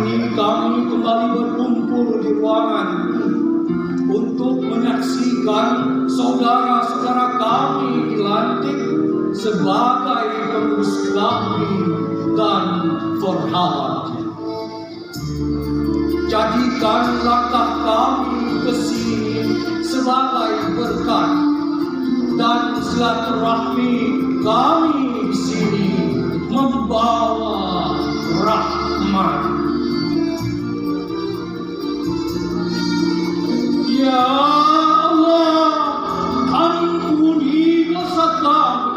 ini kami kembali berkumpul di ruangan untuk menyaksikan saudara-saudara kami dilantik sebagai pengurus kami dan Forhat. Jadikan langkah kami ke sini sebagai berkat dan silaturahmi kami di sini membawa rahmat. Ya Allah, ampuni dosa kami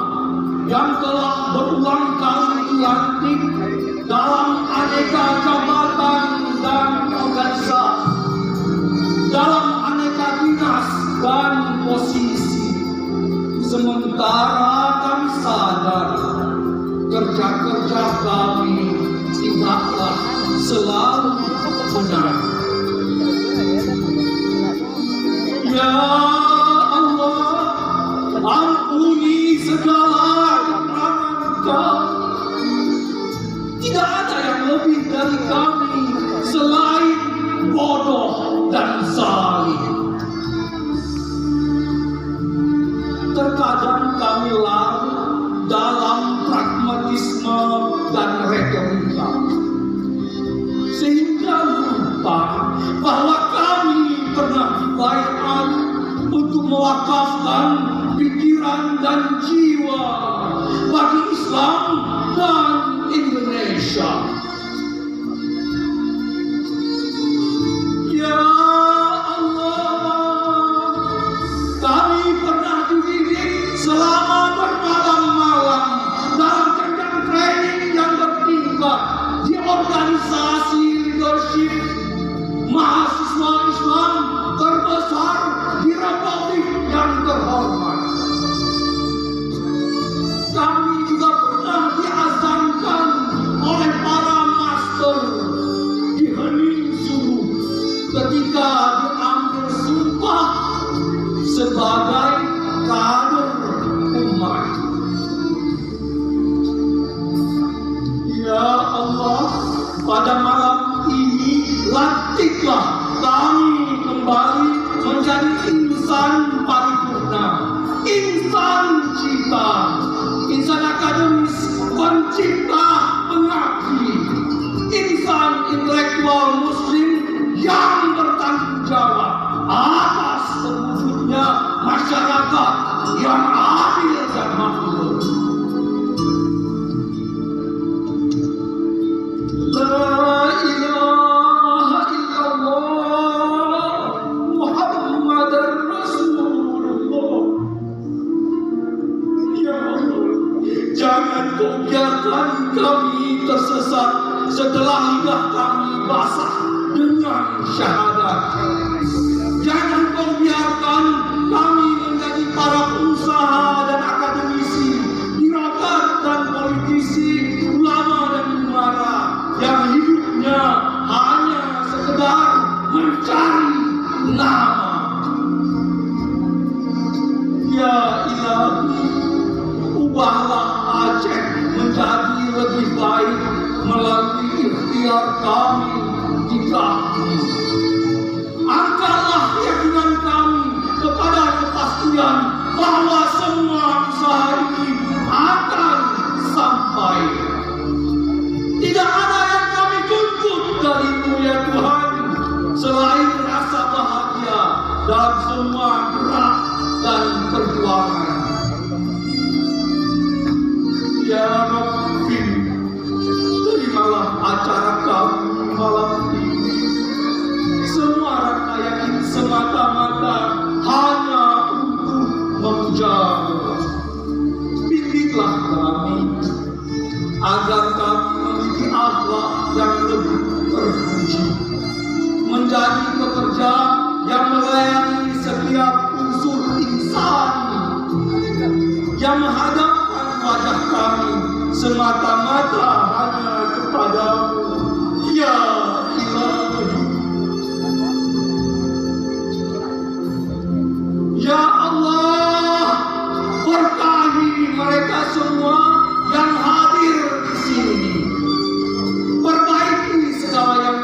yang telah berulang kali dilantik dalam aneka jabatan dan organisasi, dalam aneka dinas dan posisi. Sementara kami sadar kerja-kerja kami tidaklah selalu benar. Ya Allah, ampuni segala kekurangan kami. Tidak ada yang lebih dari kami selain bodoh dan zalim. Terkadang kami larut dalam pragmatisme dan retorika, sehingga lupa bahwa kami pernah dibaiat untuk mewakafkan pikiran dan jiwa bagi Islam dan Indonesia. Ya Allah, kami pernah dididik selama bermalam-malam dalam jenjang training yang bertingkat di organisasi leadership mahasiswa Islam terbesar di Republik yang terhormat. Kami juga pernah diazankan oleh para master di hening subuh ketika diambil sumpah sebagai kader umat. Ya Allah, pada malam ini lantiklah kami kembali menjadi insan paripurna, insan cita, insan akademis, pencipta, pengabdi, insan intelektual muslim yang bertanggung jawab atas terwujudnya masyarakat yang adil dan makmur. La ilaha illallah Muhammadar Rasulullah. Ya Allah, jangan kau biarkan kami tersesat setelah lidah kami basah dengan syahadat. Jangan kau biarkan kami menjadi para pengusaha dan akademisi, birokrat dan politisi, ulama dan umara yang hidupnya hanya sekedar mencari nama. Ya Ilahi, ubahlah Aceh menjadi lebih baik melalui ikhtiar kami di kami. Angkatlah keyakinan kami kepada kepastian bahwa semua usaha ini akan sampai. Tidak ada yang kami tuntut darimu ya Tuhan selain rasa bahagia dalam semua gerak dan perjuangan. Ya Rabbi, terimalah acara kami malam ini. Semua rangkaian ini semata-mata hanya untuk memuja-mu. Bimbinglah kami agar kami memiliki akhlak yang lebih terpuji, menjadi pekerja yang melayani setiap unsur insani, yang menghadapkan wajah kami semata-mata hanya kepadamu. Ya Ilahi, ya Allah, berkahi mereka semua yang hadir di sini. Perbaiki segala yang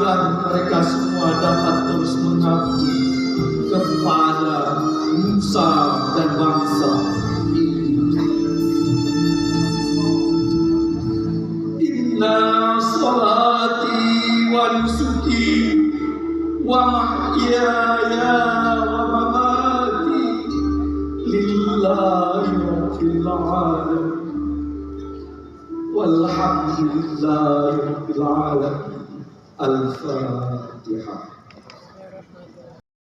agar mereka semua dapat terus mengabdi kepada nusa dan bangsa ini. Inna salati wa nusuki wa mahyaya wa mamati lillahi rabbil alamin walhamdulillahi rabbil alamin. Al-Fatihah.